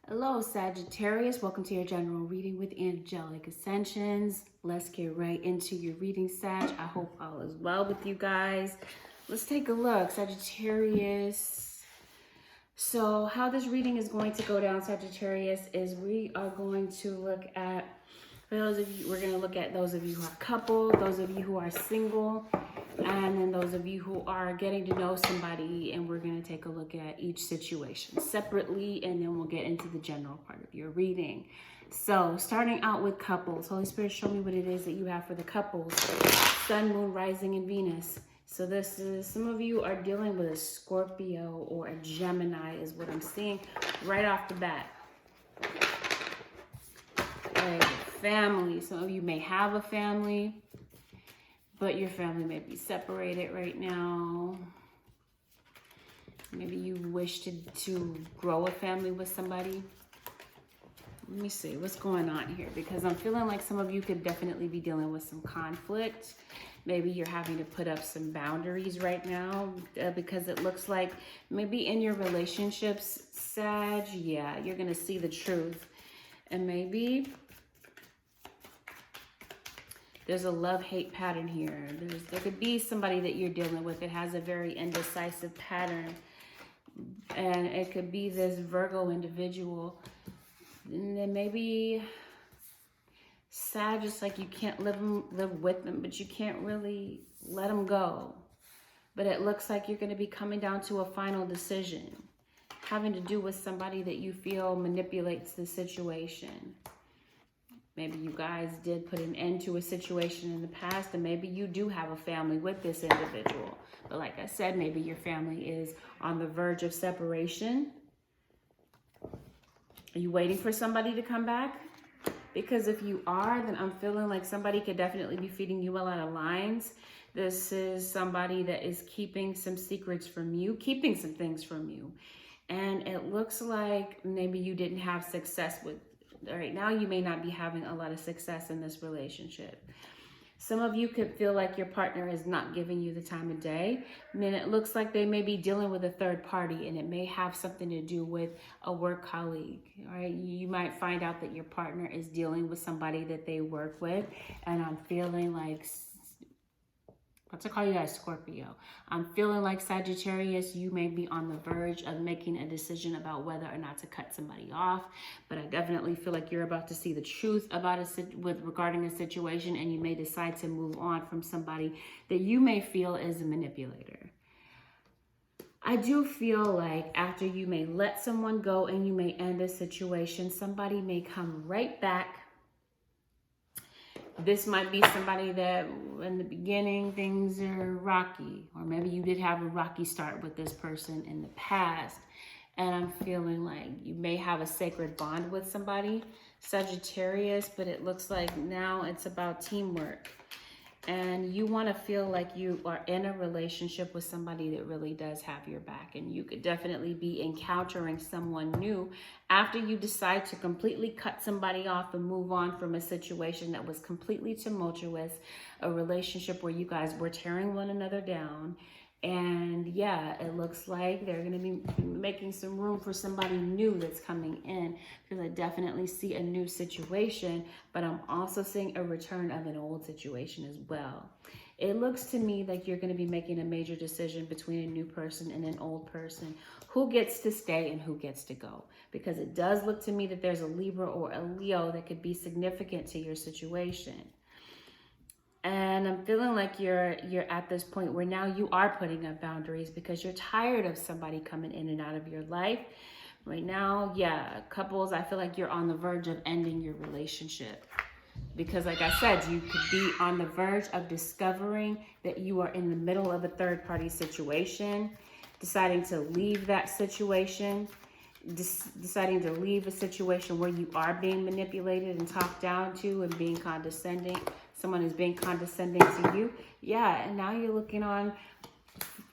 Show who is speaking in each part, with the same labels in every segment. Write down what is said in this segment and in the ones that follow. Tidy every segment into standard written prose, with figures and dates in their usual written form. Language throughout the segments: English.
Speaker 1: Hello, Sagittarius. Welcome to your general reading with Angelic Ascensions. Let's get right into your reading, Sag. I hope all is well with you guys. Let's take a look, Sagittarius. So how this reading is going to go down, Sagittarius, is we are going to look at, for those of you, we're going to look at those of you who are coupled, those of you who are single, and then those of you who are getting to know somebody, and we're going to take a look at each situation separately, and then we'll get into the general part of your reading. So starting out with couples, Holy Spirit, show me what it is that you have for the couples. Sun, Moon, Rising, and Venus. So this is, some of you are dealing with a Scorpio or a Gemini is what I'm seeing right off the bat. Okay, family. Some of you may have a family, but your family may be separated right now. Maybe you wish to grow a family with somebody. Let me see what's going on here, because I'm feeling like some of you could definitely be dealing with some conflict. Maybe you're having to put up some boundaries right now because it looks like maybe in your relationships, Sag, yeah, you're going to see the truth. And maybe there's a love-hate pattern here. There could be somebody that you're dealing with that has a very indecisive pattern. And it could be this Virgo individual. And then maybe Sag, just like you can't live with them, but you can't really let them go. But it looks like you're going to be coming down to a final decision, having to do with somebody that you feel manipulates the situation. Maybe you guys did put an end to a situation in the past, and maybe you do have a family with this individual. But like I said, maybe your family is on the verge of separation. Are you waiting for somebody to come back? Because if you are, then I'm feeling like somebody could definitely be feeding you a lot of lines. This is somebody that is keeping some secrets from you, keeping some things from you. And it looks like maybe you didn't have success with, right now you may not be having a lot of success in this relationship. Some of you could feel like your partner is not giving you the time of day. And then it looks like they may be dealing with a third party, and it may have something to do with a work colleague, right? You might find out that your partner is dealing with somebody that they work with. And I'm feeling like, not to call you guys Scorpio, I'm feeling like Sagittarius, you may be on the verge of making a decision about whether or not to cut somebody off. But I definitely feel like you're about to see the truth about regarding a situation, and you may decide to move on from somebody that you may feel is a manipulator. I do feel like after you may let someone go and you may end a situation, somebody may come right back. This might be somebody that in the beginning things are rocky, or maybe you did have a rocky start with this person in the past. And I'm feeling like you may have a sacred bond with somebody, Sagittarius, but it looks like now it's about teamwork. And you want to feel like you are in a relationship with somebody that really does have your back. And you could definitely be encountering someone new after you decide to completely cut somebody off and move on from a situation that was completely tumultuous, a relationship where you guys were tearing one another down. And yeah, it looks like they're going to be making some room for somebody new that's coming in, because I definitely see a new situation, but I'm also seeing a return of an old situation as well. It looks to me like you're going to be making a major decision between a new person and an old person. Who gets to stay and who gets to go? Because it does look to me that there's a Libra or a Leo that could be significant to your situation. And I'm feeling like you're at this point where now you are putting up boundaries because you're tired of somebody coming in and out of your life. Right now, yeah, couples, I feel like you're on the verge of ending your relationship. Because like I said, you could be on the verge of discovering that you are in the middle of a third-party situation, deciding to leave that situation, deciding to leave a situation where you are being manipulated and talked down to and being condescending. Someone is being condescending to you. Yeah, and now you're looking on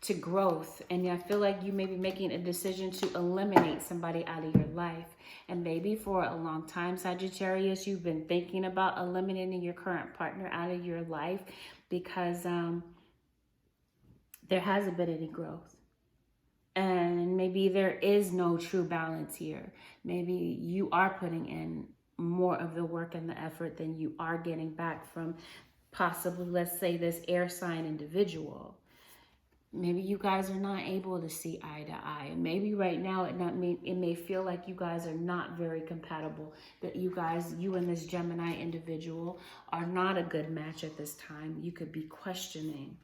Speaker 1: to growth. And I feel like you may be making a decision to eliminate somebody out of your life. And maybe for a long time, Sagittarius, you've been thinking about eliminating your current partner out of your life because there hasn't been any growth. And maybe there is no true balance here. Maybe you are putting in more of the work and the effort than you are getting back from possibly, let's say, this air sign individual. Maybe you guys are not able to see eye to eye. And maybe right now it may feel like you guys are not very compatible. That you and this Gemini individual are not a good match at this time. You could be questioning.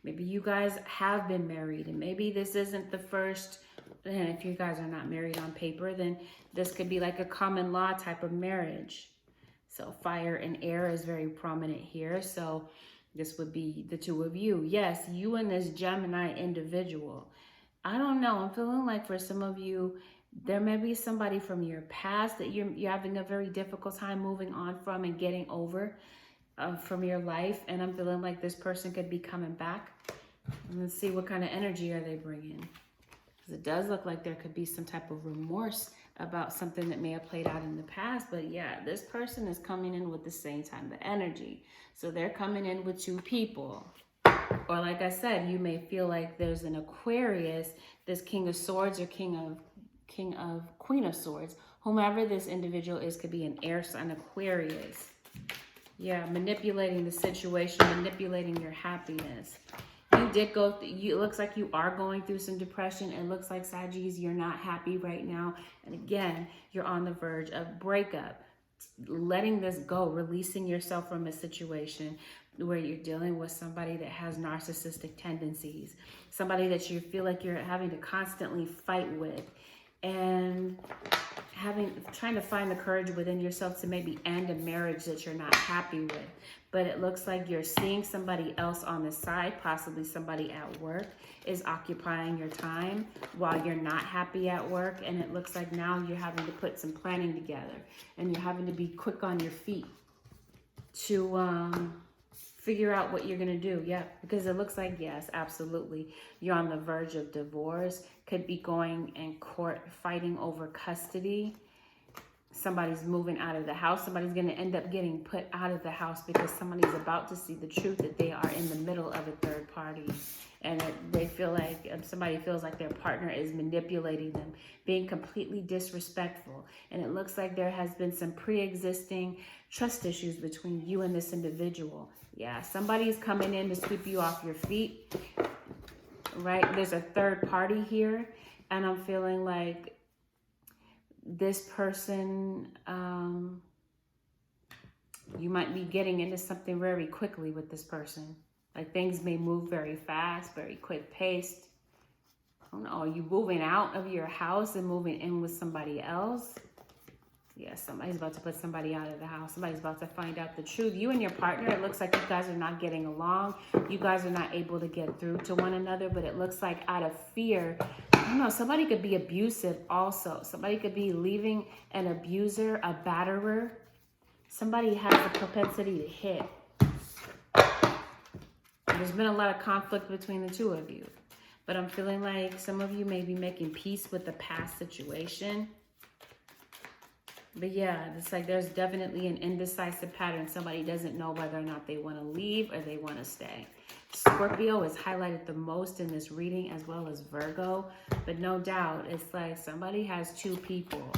Speaker 1: Maybe you guys have been married, and maybe this isn't the first. And if you guys are not married on paper, then this could be like a common law type of marriage. So fire and air is very prominent here. So this would be the two of you. Yes, you and this Gemini individual. I don't know. I'm feeling like for some of you, there may be somebody from your past that you're having a very difficult time moving on from and getting over from your life. And I'm feeling like this person could be coming back. And let's see, what kind of energy are they bringing? Because it does look like there could be some type of remorse about something that may have played out in the past. But yeah, this person is coming in with the same time of energy. So they're coming in with two people. Or like I said, you may feel like there's an Aquarius, this King of Swords or Queen of Swords. Whomever this individual is could be an air sign Aquarius. Yeah, manipulating the situation, manipulating your happiness. You did go through, it looks like you are going through some depression. It looks like, Saggies, you're not happy right now. And again, you're on the verge of breakup. Letting this go, releasing yourself from a situation where you're dealing with somebody that has narcissistic tendencies, somebody that you feel like you're having to constantly fight with, and trying to find the courage within yourself to maybe end a marriage that you're not happy with. But it looks like you're seeing somebody else on the side, possibly somebody at work is occupying your time while you're not happy at work. And it looks like now you're having to put some planning together, and you're having to be quick on your feet to figure out what you're going to do. Yeah, because it looks like, yes, absolutely, you're on the verge of divorce. Could be going in court, fighting over custody. Somebody's moving out of the house. Somebody's going to end up getting put out of the house because somebody's about to see the truth that they are in the middle of a third party. And they feel like, somebody feels like their partner is manipulating them, being completely disrespectful. And it looks like there has been some pre-existing trust issues between you and this individual. Yeah, somebody's coming in to sweep you off your feet, right? There's a third party here. And I'm feeling like this person, you might be getting into something very quickly with this person. Like things may move very fast, very quick paced. I don't know, are you moving out of your house and moving in with somebody else? Yeah, somebody's about to put somebody out of the house. Somebody's about to find out the truth. You and your partner, it looks like you guys are not getting along. You guys are not able to get through to one another, but it looks like out of fear, I don't know, somebody could be abusive also. Somebody could be leaving an abuser, a batterer. Somebody has a propensity to hit. There's been a lot of conflict between the two of you. But I'm feeling like some of you may be making peace with the past situation. But yeah, it's like there's definitely an indecisive pattern. Somebody doesn't know whether or not they want to leave or they want to stay. Scorpio is highlighted the most in this reading, as well as Virgo. But no doubt, it's like somebody has two people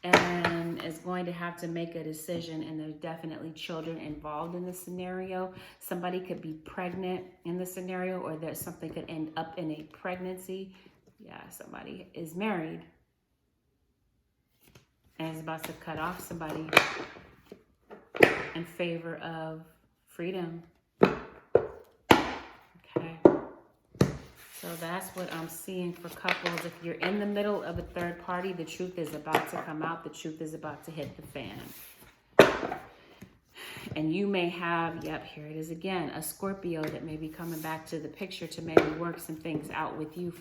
Speaker 1: and is going to have to make a decision, and there's definitely children involved in the scenario. Somebody could be pregnant in the scenario, or there's something could end up in a pregnancy. Yeah, somebody is married and is about to cut off somebody in favor of freedom. Okay. So that's what I'm seeing for couples. If you're in the middle of a third party, the truth is about to come out. The truth is about to hit the fan. And you may have, yep, here it is again, a Scorpio that may be coming back to the picture to maybe work some things out with you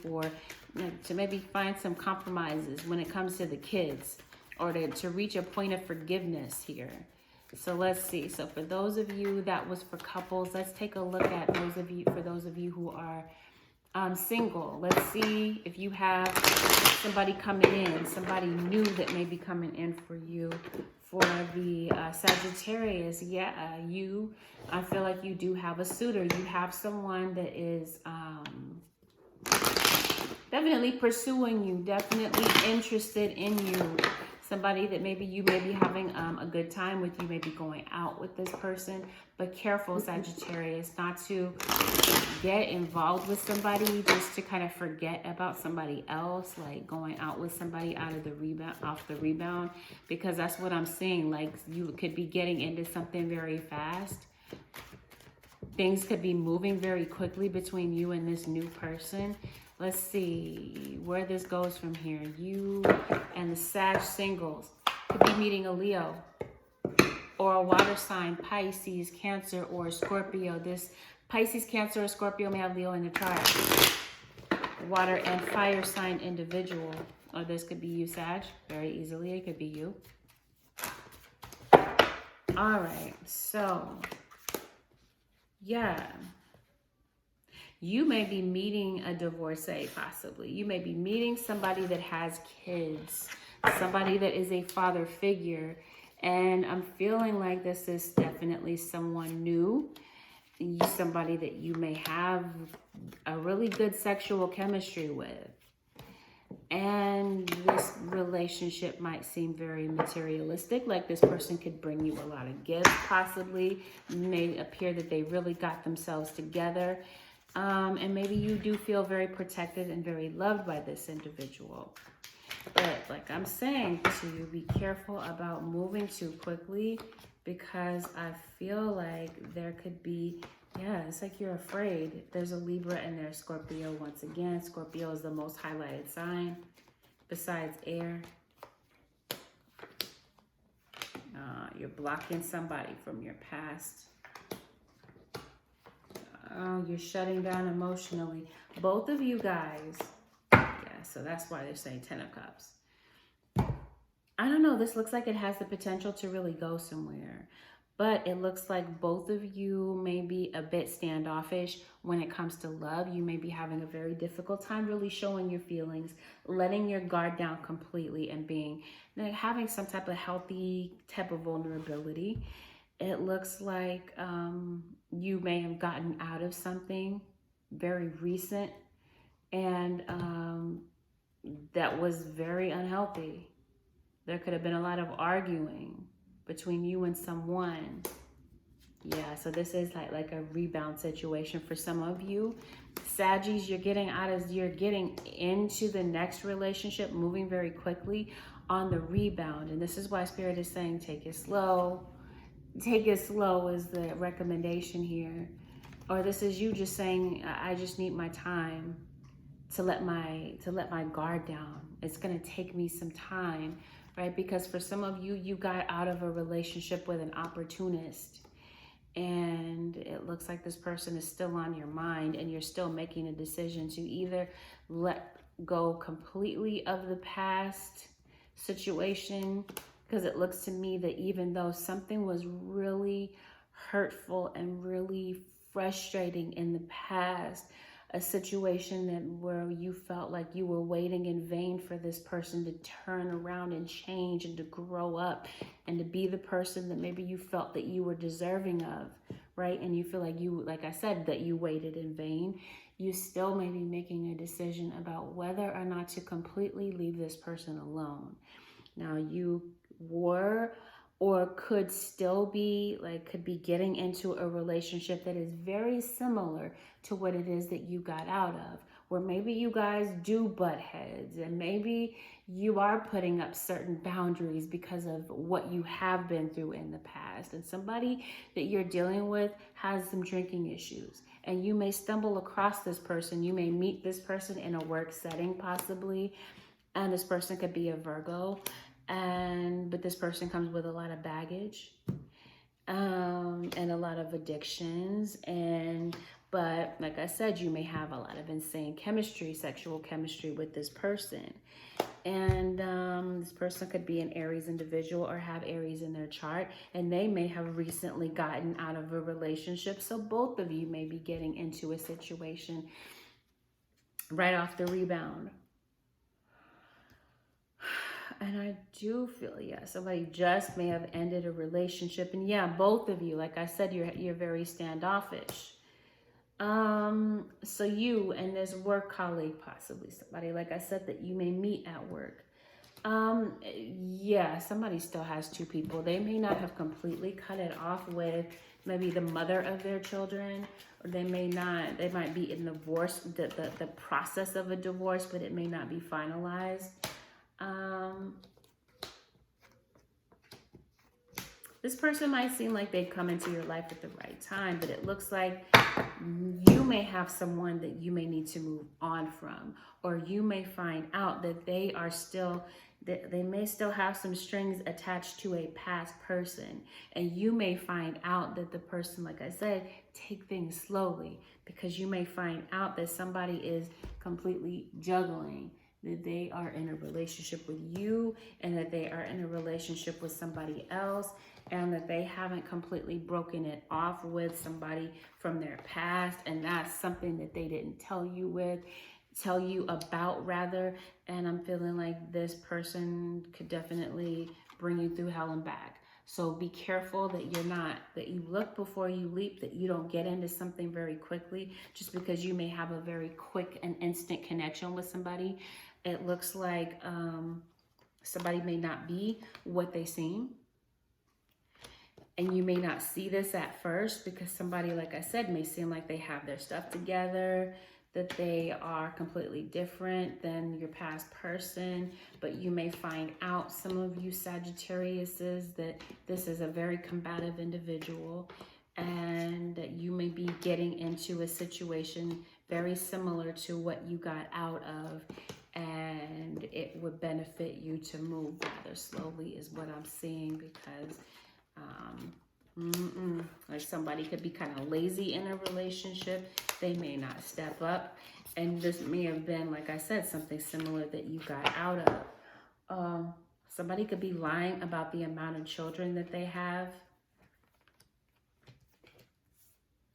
Speaker 1: to maybe find some compromises when it comes to the kids, or to reach a point of forgiveness here. So let's see. So for those of you, that was for couples. Let's take a look at those of you who are single. Let's see if you have somebody coming in, somebody new that may be coming in for you. For the Sagittarius, yeah, I feel like you do have a suitor. You have someone that is definitely pursuing you, definitely interested in you. Somebody that maybe you may be having a good time with, you may be going out with this person, but careful, Sagittarius, not to get involved with somebody just to kind of forget about somebody else, like going out with somebody out of the rebound, off the rebound, because that's what I'm seeing. Like you could be getting into something very fast. Things could be moving very quickly between you and this new person. Let's see where this goes from here. You and the Sag singles could be meeting a Leo or a water sign, Pisces, Cancer, or Scorpio. This Pisces, Cancer, or Scorpio may have Leo in the chart. Water and fire sign individual. Or this could be you, Sag. Very easily, it could be you. All right, so yeah. You may be meeting a divorcee, possibly. You may be meeting somebody that has kids, somebody that is a father figure. And I'm feeling like this is definitely someone new, somebody that you may have a really good sexual chemistry with. And this relationship might seem very materialistic, like this person could bring you a lot of gifts, possibly. It may appear that they really got themselves together. And maybe you do feel very protected and very loved by this individual. But like I'm saying to you, be careful about moving too quickly, because I feel like there could be, yeah, it's like you're afraid. There's a Libra and there's Scorpio once again. Scorpio is the most highlighted sign besides air. You're blocking somebody from your past. Oh, you're shutting down emotionally. Both of you guys. Yeah, so that's why they're saying 10 of Cups. I don't know. This looks like it has the potential to really go somewhere. But it looks like both of you may be a bit standoffish when it comes to love. You may be having a very difficult time really showing your feelings, letting your guard down completely, and having some type of healthy type of vulnerability. It looks like you may have gotten out of something very recent, and that was very unhealthy. There could have been a lot of arguing between you and someone. Yeah, so this is like a rebound situation for some of you. Saggies, you're getting into the next relationship, moving very quickly on the rebound. And this is why Spirit is saying take it slow. Take it slow is the recommendation here. Or this is you just saying, I just need my time to let my guard down. It's gonna take me some time, right? Because for some of you, you got out of a relationship with an opportunist, and it looks like this person is still on your mind, and you're still making a decision to either let go completely of the past situation, because it looks to me that even though something was really hurtful and really frustrating in the past, a situation where you felt like you were waiting in vain for this person to turn around and change and to grow up and to be the person that maybe you felt that you were deserving of, right? And you feel like like I said, that you waited in vain. You still may be making a decision about whether or not to completely leave this person alone. Now, you were or could still be could be getting into a relationship that is very similar to what it is that you got out of, where maybe you guys do butt heads, and maybe you are putting up certain boundaries because of what you have been through in the past. And somebody that you're dealing with has some drinking issues, and you may stumble across this person. You may meet this person in a work setting possibly, and this person could be a Virgo. But this person comes with a lot of baggage and a lot of addictions, but like I said, you may have a lot of insane chemistry, sexual chemistry with this person. And this person could be an Aries individual or have Aries in their chart, and they may have recently gotten out of a relationship. So both of you may be getting into a situation right off the rebound. And I do feel, yeah, somebody just may have ended a relationship. And yeah, both of you, like I said, you're very standoffish. So you and this work colleague, possibly somebody, like I said, that you may meet at work. Yeah, somebody still has two people. They may not have completely cut it off with maybe the mother of their children, or they might be in divorce, the process of a divorce, but it may not be finalized. This person might seem like they've come into your life at the right time, but it looks like you may have someone that you may need to move on from, or you may find out that they may still have some strings attached to a past person. And you may find out that the person, like I said, take things slowly, because you may find out that somebody is completely juggling, that they are in a relationship with you and that they are in a relationship with somebody else, and that they haven't completely broken it off with somebody from their past. And that's something that they didn't tell you about rather. And I'm feeling like this person could definitely bring you through hell and back. So be careful that that you look before you leap, that you don't get into something very quickly, just because you may have a very quick and instant connection with somebody. It looks like somebody may not be what they seem. And you may not see this at first, because somebody, like I said, may seem like they have their stuff together, that they are completely different than your past person. But you may find out, some of you Sagittariuses, that this is a very combative individual, and that you may be getting into a situation very similar to what you got out of, and it would benefit you to move rather slowly is what I'm seeing, because like somebody could be kind of lazy in a relationship. They may not step up, and this may have been, like I said, something similar that you got out of. Somebody could be lying about the amount of children that they have,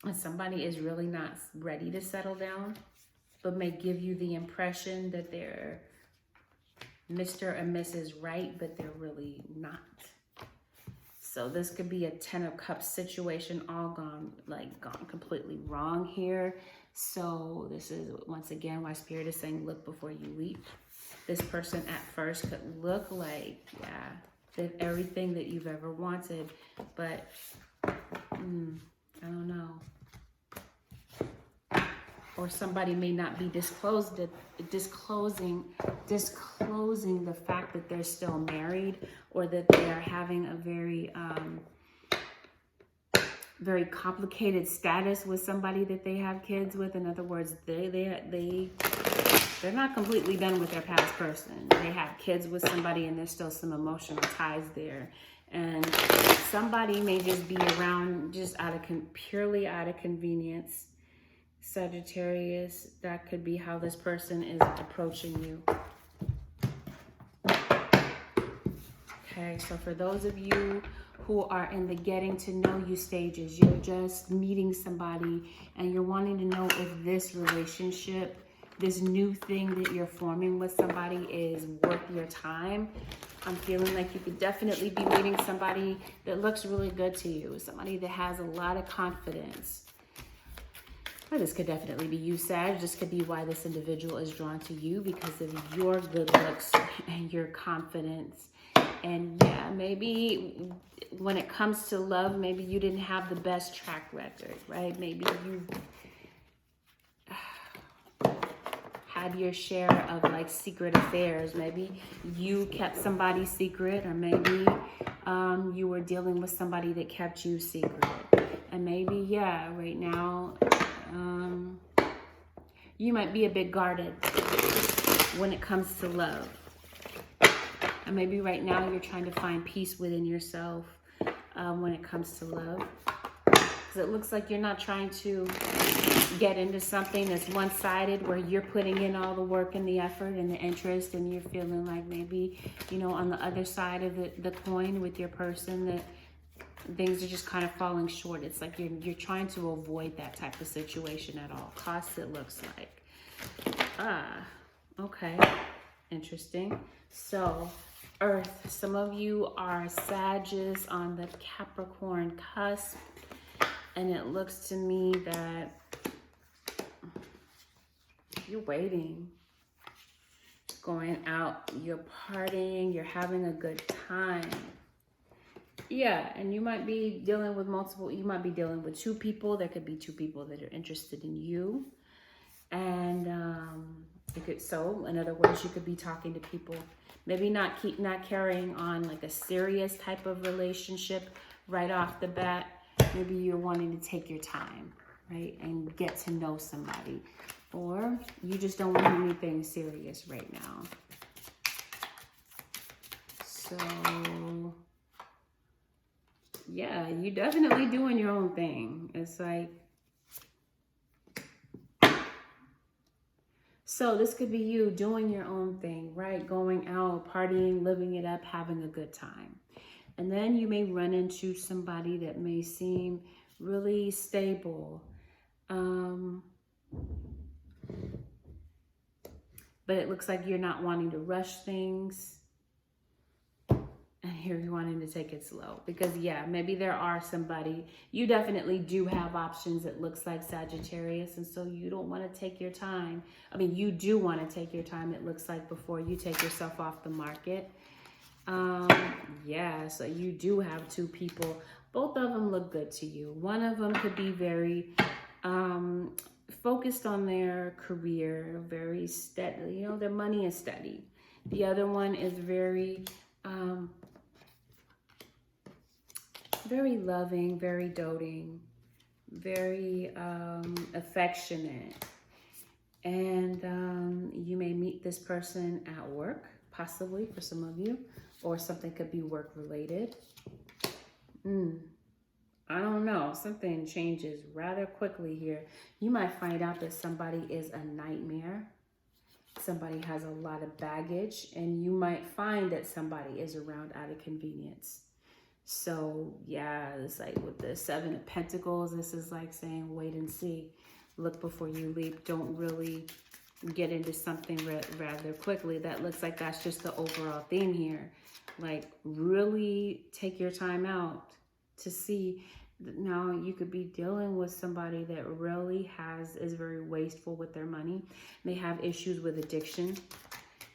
Speaker 1: and somebody is really not ready to settle down, but may give you the impression that they're Mr. and Mrs. Right, but they're really not. So this could be a 10 of Cups situation, all gone completely wrong here. So this is, once again, why Spirit is saying look before you leap. This person at first could look like, yeah, they've everything that you've ever wanted, but I don't know. Or somebody may not be disclosing the fact that they're still married, or that they are having a very complicated status with somebody that they have kids with. In other words, they're not completely done with their past person. They have kids with somebody, and there's still some emotional ties there. And somebody may just be around just purely out of convenience. Sagittarius, that could be how this person is approaching you. Okay, so for those of you who are in the getting to know you stages, you're just meeting somebody and you're wanting to know if this relationship, this new thing that you're forming with somebody, is worth your time. I'm feeling like you could definitely be meeting somebody that looks really good to you, somebody that has a lot of confidence. Or this could definitely be you, Sag. This could be why this individual is drawn to you, because of your good looks and your confidence. And yeah, maybe when it comes to love, maybe you didn't have the best track record, right? Maybe you had your share of like secret affairs. Maybe you kept somebody secret, or maybe you were dealing with somebody that kept you secret. And maybe, yeah, right now, you might be a bit guarded when it comes to love. And maybe right now you're trying to find peace within yourself when it comes to love. Because it looks like you're not trying to get into something that's one-sided, where you're putting in all the work and the effort and the interest, and you're feeling like maybe, on the other side of the coin with your person, that things are just kind of falling short. It's like you're trying to avoid that type of situation at all costs, it looks like. Okay. Interesting. So, Earth, some of you are Sagittarius on the Capricorn cusp, and it looks to me that You're waiting. Going out, you're partying, you're having a good time. Yeah, and you might be dealing with you might be dealing with two people. There could be two people that are interested in you. And so in other words, you could be talking to people, maybe not carrying on like a serious type of relationship right off the bat. Maybe you're wanting to take your time, right, and get to know somebody, or you just don't want anything serious right now. So yeah, you definitely doing your own thing. It's like, so this could be you doing your own thing, right? Going out, partying, living it up, having a good time. And then you may run into somebody that may seem really stable. But it looks like you're not wanting to rush things. And here you're wanting to take it slow. Because yeah, maybe there are somebody, you definitely do have options, it looks like, Sagittarius. And so you don't want to take your time. I mean, you do want to take your time, it looks like, before you take yourself off the market. Yeah, so you do have two people. Both of them look good to you. One of them could be very focused on their career, very steady, you know, their money is steady. The other one is very very loving, very doting, very affectionate. And you may meet this person at work, possibly for some of you, or something could be work related. I don't know, something changes rather quickly here. You might find out that somebody is a nightmare. Somebody has a lot of baggage, and you might find that somebody is around out of convenience. So yeah, it's like with the Seven of Pentacles, this is like saying, wait and see. Look before you leap. Don't really get into something rather quickly. That looks like that's just the overall theme here. Like, really take your time out to see. Now, you could be dealing with somebody that really is very wasteful with their money, may have issues with addiction,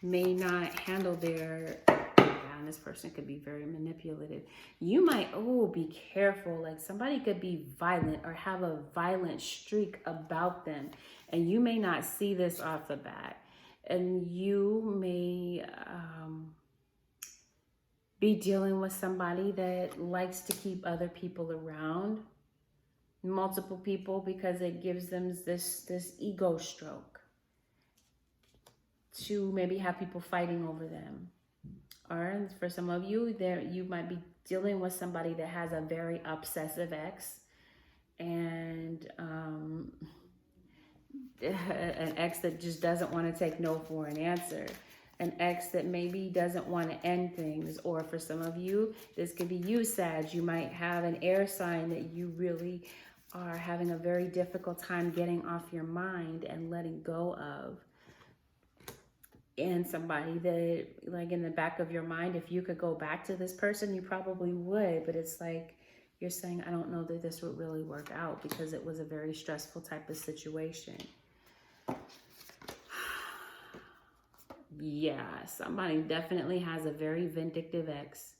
Speaker 1: may not handle their, and this person could be very manipulative. You might, be careful. Like, somebody could be violent or have a violent streak about them, and you may not see this off the bat. And you may be dealing with somebody that likes to keep other people around, multiple people, because it gives them this ego stroke to maybe have people fighting over them. Or for some of you, you might be dealing with somebody that has a very obsessive ex, and an ex that just doesn't want to take no for an answer. An ex that maybe doesn't want to end things. Or for some of you, this could be you, Sag. You might have an air sign that you really are having a very difficult time getting off your mind and letting go of. And somebody that, like, in the back of your mind, if you could go back to this person, you probably would. But it's like you're saying, I don't know that this would really work out because it was a very stressful type of situation. Yeah, somebody definitely has a very vindictive ex.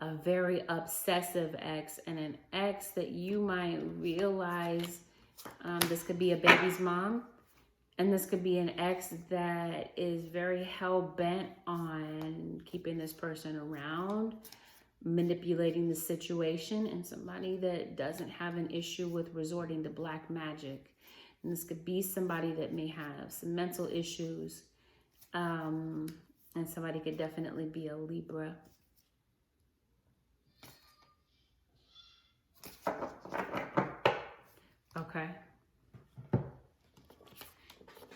Speaker 1: A very obsessive ex, and an ex that you might realize, this could be a baby's mom, and this could be an ex that is very hell-bent on keeping this person around, manipulating the situation, and somebody that doesn't have an issue with resorting to black magic. And this could be somebody that may have some mental issues. And somebody could definitely be a Libra. Okay.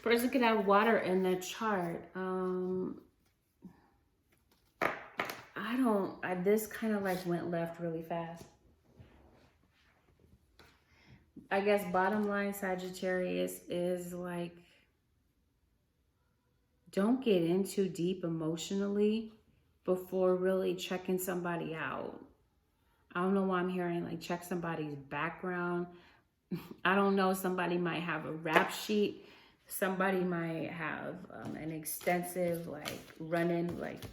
Speaker 1: Person could have water in their chart. This kind of like went left really fast. I guess bottom line, Sagittarius, is like, don't get in too deep emotionally before really checking somebody out. I don't know why I'm hearing like check somebody's background. I don't know, somebody might have a rap sheet. Somebody might have an extensive like run-in, like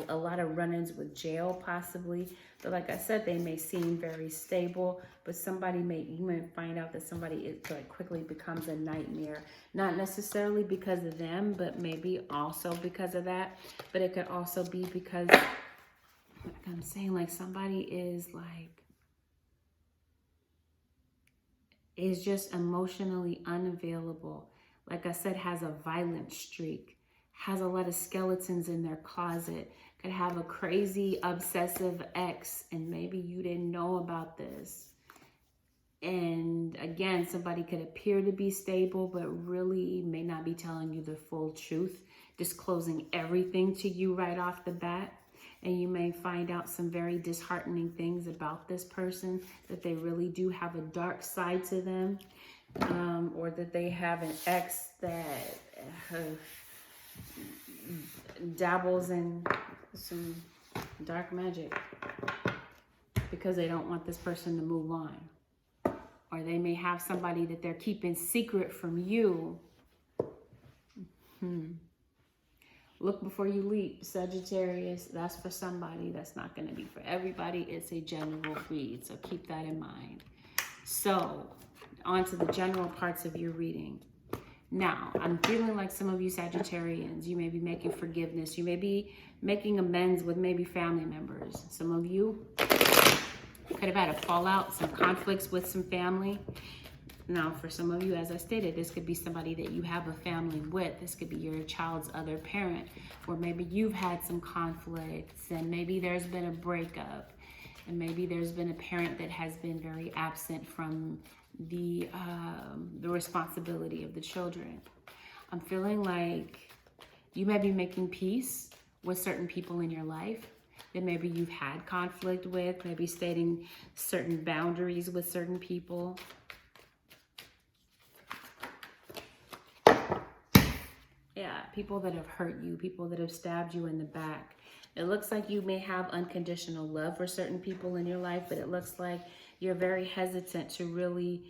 Speaker 1: a lot of run-ins with jail possibly. But like I said, they may seem very stable, but you may find out that somebody like quickly becomes a nightmare. Not necessarily because of them, but maybe also because of that. But it could also be because, like I'm saying, like somebody is just emotionally unavailable. Like I said, has a violent streak, has a lot of skeletons in their closet, could have a crazy obsessive ex, and maybe you didn't know about this. And again, somebody could appear to be stable, but really may not be telling you the full truth, disclosing everything to you right off the bat. And you may find out some very disheartening things about this person, that they really do have a dark side to them, or that they have an ex that dabbles in some dark magic because they don't want this person to move on. Or they may have somebody that they're keeping secret from you. Look before you leap, Sagittarius. That's for somebody. That's not going to be for everybody. It's a general read, so keep that in mind. So, on to the general parts of your reading. Now, I'm feeling like some of you Sagittarians, you may be making forgiveness. You may be making amends with maybe family members. Some of you could have had a fallout, some conflicts with some family. Now, for some of you, as I stated, this could be somebody that you have a family with. This could be your child's other parent, or maybe you've had some conflicts, and maybe there's been a breakup, and maybe there's been a parent that has been very absent from the responsibility of the children. I'm feeling like you may be making peace with certain people in your life that maybe you've had conflict with, maybe stating certain boundaries with certain people. Yeah, people that have hurt you, people that have stabbed you in the back. It looks like you may have unconditional love for certain people in your life, but it looks like you're very hesitant to really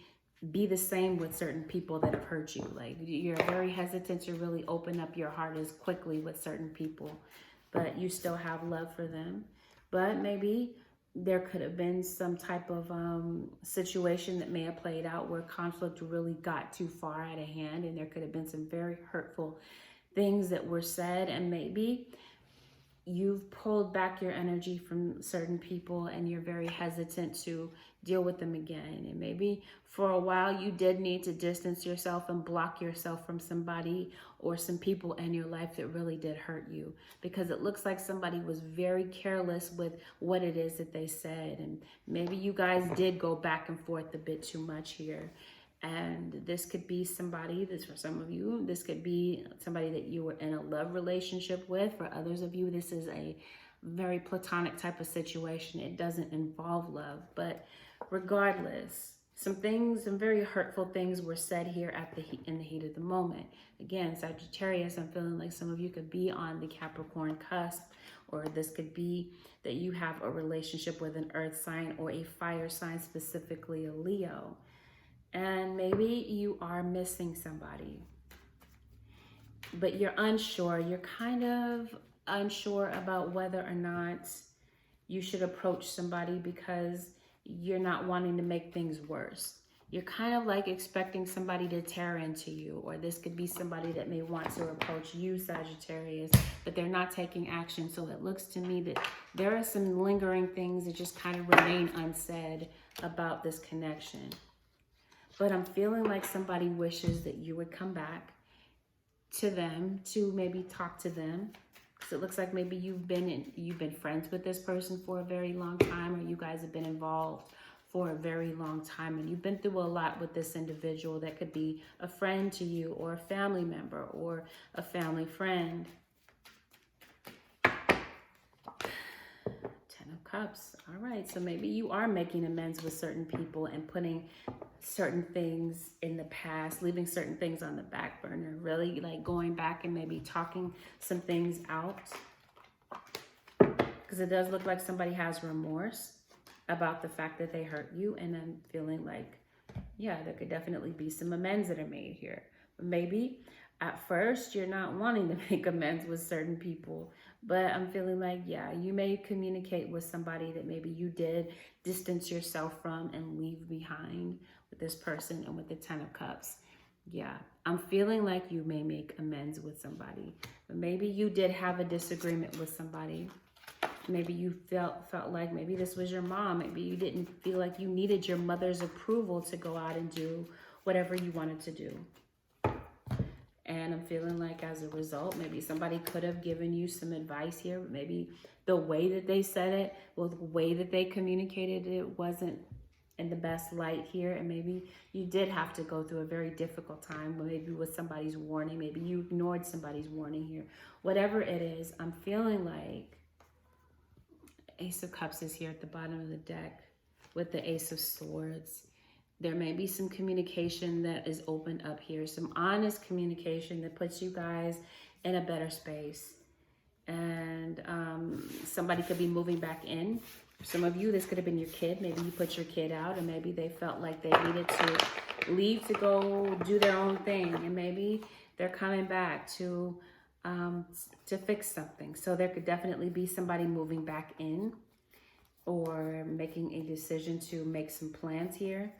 Speaker 1: be the same with certain people that have hurt you. Like you're very hesitant to really open up your heart as quickly with certain people, but you still have love for them. But maybe there could have been some type of situation that may have played out where conflict really got too far out of hand, and there could have been some very hurtful things that were said, and maybe you've pulled back your energy from certain people and you're very hesitant to deal with them again. And maybe for a while you did need to distance yourself and block yourself from somebody or some people in your life that really did hurt you, because it looks like somebody was very careless with what it is that they said. And maybe you guys did go back and forth a bit too much here. And this could be somebody, this for some of you, this could be somebody that you were in a love relationship with. For others of you, this is a very platonic type of situation. It doesn't involve love. But regardless, some very hurtful things were said here in the heat of the moment. Again, Sagittarius, I'm feeling like some of you could be on the Capricorn cusp, or this could be that you have a relationship with an earth sign or a fire sign, specifically a Leo. And maybe you are missing somebody, but you're unsure. You're kind of unsure about whether or not you should approach somebody because you're not wanting to make things worse. You're kind of like expecting somebody to tear into you, or this could be somebody that may want to approach you, Sagittarius, but they're not taking action. So it looks to me that there are some lingering things that just kind of remain unsaid about this connection. But I'm feeling like somebody wishes that you would come back to them to maybe talk to them. Because it looks like maybe you've been friends with this person for a very long time, or you guys have been involved for a very long time, and you've been through a lot with this individual. That could be a friend to you, or a family member, or a family friend. 10 of Cups. All right, so maybe you are making amends with certain people and putting certain things in the past, leaving certain things on the back burner, really like going back and maybe talking some things out, because it does look like somebody has remorse about the fact that they hurt you. And I'm feeling like Yeah, there could definitely be some amends that are made here. But maybe at first you're not wanting to make amends with certain people. But I'm feeling like, yeah, you may communicate with somebody that maybe you did distance yourself from and leave behind with this person and with the Ten of Cups. Yeah, I'm feeling like you may make amends with somebody. But maybe you did have a disagreement with somebody. Maybe you felt like maybe this was your mom. Maybe you didn't feel like you needed your mother's approval to go out and do whatever you wanted to do. And I'm feeling like as a result, maybe somebody could have given you some advice here. But maybe the way that they said it, well, the way that they communicated it wasn't in the best light here. And maybe you did have to go through a very difficult time, maybe with somebody's warning. Maybe you ignored somebody's warning here. Whatever it is, I'm feeling like Ace of Cups is here at the bottom of the deck with the Ace of Swords. There may be some communication that is opened up here, some honest communication that puts you guys in a better space. And somebody could be moving back in. For some of you, this could have been your kid. Maybe you put your kid out and maybe they felt like they needed to leave to go do their own thing. And maybe they're coming back to fix something. So there could definitely be somebody moving back in or making a decision to make some plans here.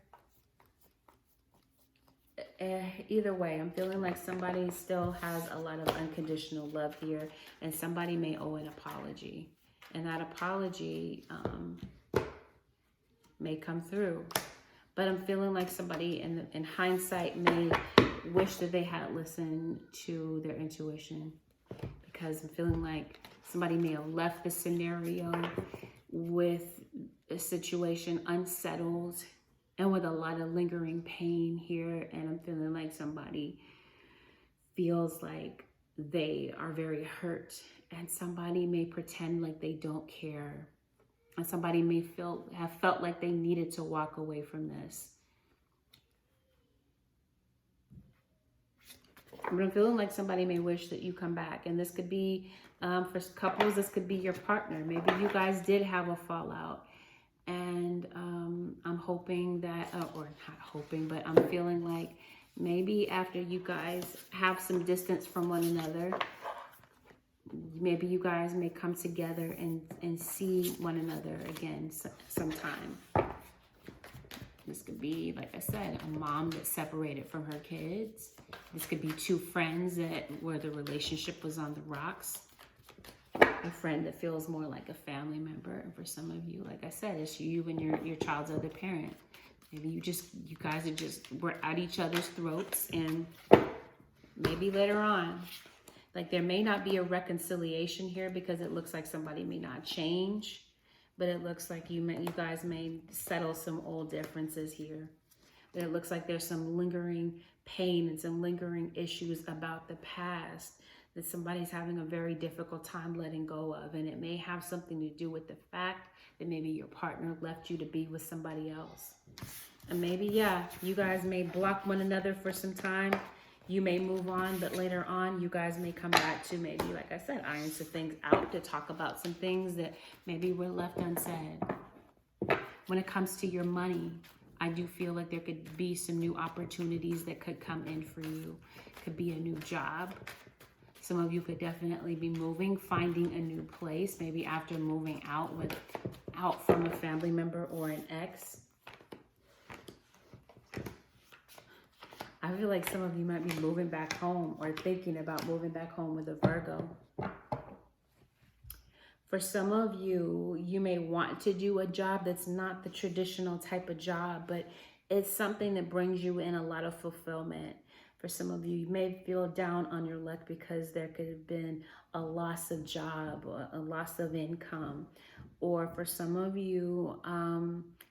Speaker 1: Either way, I'm feeling like somebody still has a lot of unconditional love here, and somebody may owe an apology, and that apology may come through. But I'm feeling like somebody in hindsight may wish that they had listened to their intuition, because I'm feeling like somebody may have left the scenario with a situation unsettled and with a lot of lingering pain here. And I'm feeling like somebody feels like they are very hurt, and somebody may pretend like they don't care. And somebody may have felt like they needed to walk away from this. But I'm feeling like somebody may wish that you come back. And this could be, for couples, this could be your partner. Maybe you guys did have a fallout. And I'm hoping that, or not hoping, but I'm feeling like maybe after you guys have some distance from one another, maybe you guys may come together and see one another again sometime. This could be, like I said, a mom that's separated from her kids. This could be two friends where the relationship was on the rocks. A friend that feels more like a family member. And for some of you, like I said, it's you and your child's other parent. Maybe you guys were at each other's throats, and maybe later on, like there may not be a reconciliation here because it looks like somebody may not change, but it looks like you guys may settle some old differences here. But it looks like there's some lingering pain and some lingering issues about the past that somebody's having a very difficult time letting go of. And it may have something to do with the fact that maybe your partner left you to be with somebody else. And maybe, yeah, you guys may block one another for some time. You may move on, but later on, you guys may come back to maybe, like I said, iron some things out, to talk about some things that maybe were left unsaid. When it comes to your money, I do feel like there could be some new opportunities that could come in for you. Could be a new job. Some of you could definitely be moving, finding a new place, maybe after moving out from a family member or an ex. I feel like some of you might be moving back home or thinking about moving back home with a Virgo. For some of you, you may want to do a job that's not the traditional type of job, but it's something that brings you in a lot of fulfillment. For some of you, you may feel down on your luck because there could have been a loss of job or a loss of income. Or for some of you,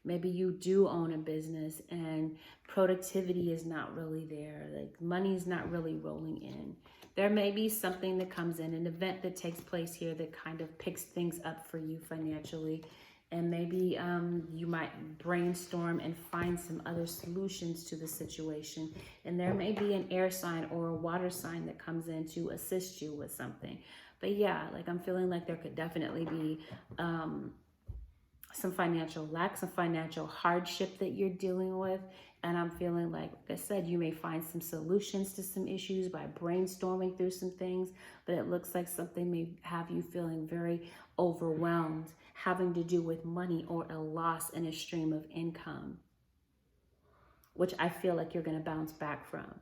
Speaker 1: maybe you do own a business and productivity is not really there. Like money's not really rolling in. There may be something that comes in, an event that takes place here that kind of picks things up for you financially. And maybe you might brainstorm and find some other solutions to the situation. And there may be an air sign or a water sign that comes in to assist you with something. But yeah, like I'm feeling like there could definitely be some financial lack, some financial hardship that you're dealing with. And I'm feeling like I said, you may find some solutions to some issues by brainstorming through some things, but it looks like something may have you feeling very overwhelmed, having to do with money or a loss in a stream of income, which I feel like you're going to bounce back from.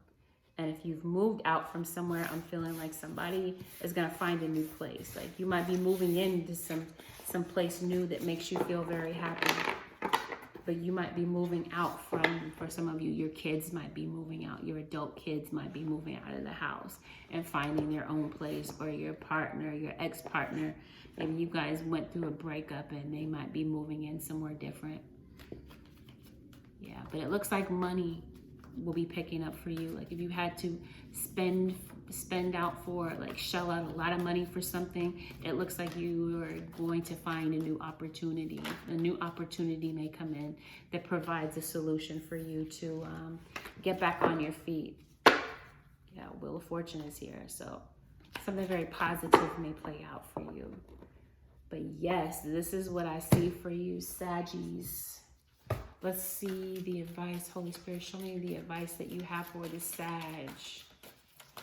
Speaker 1: And if you've moved out from somewhere, I'm feeling like somebody is going to find a new place. Like you might be moving into some place new that makes you feel very happy. But you might be moving out from, for some of you, your kids might be moving out. Your adult kids might be moving out of the house and finding their own place, or your partner, your ex-partner. Maybe you guys went through a breakup and they might be moving in somewhere different. Yeah, but it looks like money will be picking up for you. Like if you had to spend out for, like shell out a lot of money for something, it looks like you are going to find a new opportunity. A new opportunity may come in that provides a solution for you to get back on your feet. Yeah, Wheel of Fortune is here. So something very positive may play out for you. But yes, this is what I see for you, Saggies. Let's see the advice. Holy Spirit, show me the advice that you have for the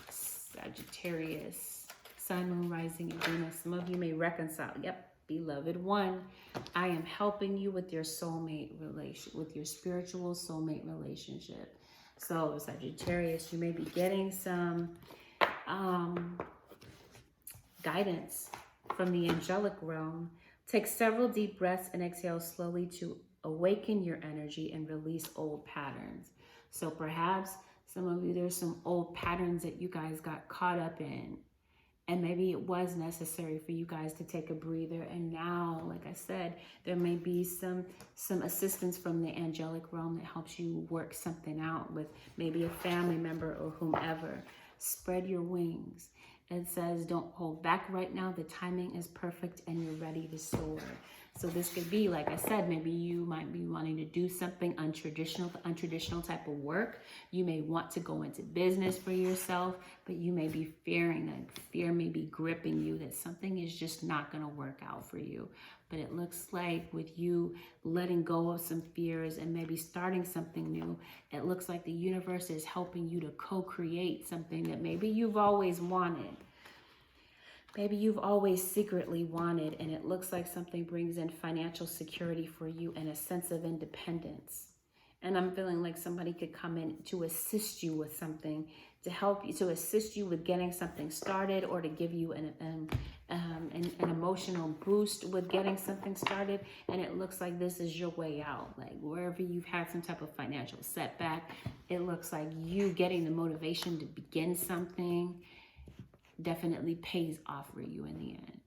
Speaker 1: Sagittarius, Sun, Moon, Rising, and Venus. Some of you may reconcile. Yep, beloved one, I am helping you with your soulmate relation, with your spiritual soulmate relationship. So Sagittarius, you may be getting some guidance from the angelic realm. Take several deep breaths and exhale slowly to awaken your energy and release old patterns. So perhaps some of you, there's some old patterns that you guys got caught up in, and maybe it was necessary for you guys to take a breather. And now, like I said, there may be some assistance from the angelic realm that helps you work something out with maybe a family member or whomever. Spread your wings. It says, don't hold back right now. The timing is perfect and you're ready to soar. So this could be, like I said, maybe you might be wanting to do something untraditional type of work. You may want to go into business for yourself, but you may be fearing, like fear may be gripping you that something is just not going to work out for you. But it looks like with you letting go of some fears and maybe starting something new, it looks like the universe is helping you to co-create something that maybe you've always wanted. Maybe you've always secretly wanted, and it looks like something brings in financial security for you and a sense of independence. And I'm feeling like somebody could come in to assist you with something, to help you, to assist you with getting something started, or to give you an emotional boost with getting something started. And it looks like this is your way out. Like wherever you've had some type of financial setback, it looks like you getting the motivation to begin something definitely pays off for you in the end.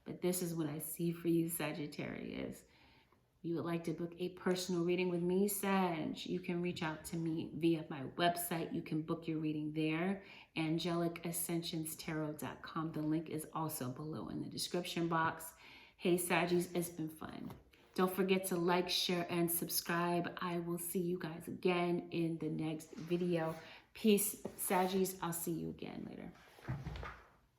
Speaker 1: But this is what I see for you, Sagittarius. If you would like to book a personal reading with me, Sag, you can reach out to me via my website. You can book your reading there, AngelicAscensionsTarot.com. The link is also below in the description box. Hey, Saggies, it's been fun. Don't forget to like, share, and subscribe. I will see you guys again in the next video. Peace, Saggies. I'll see you again later.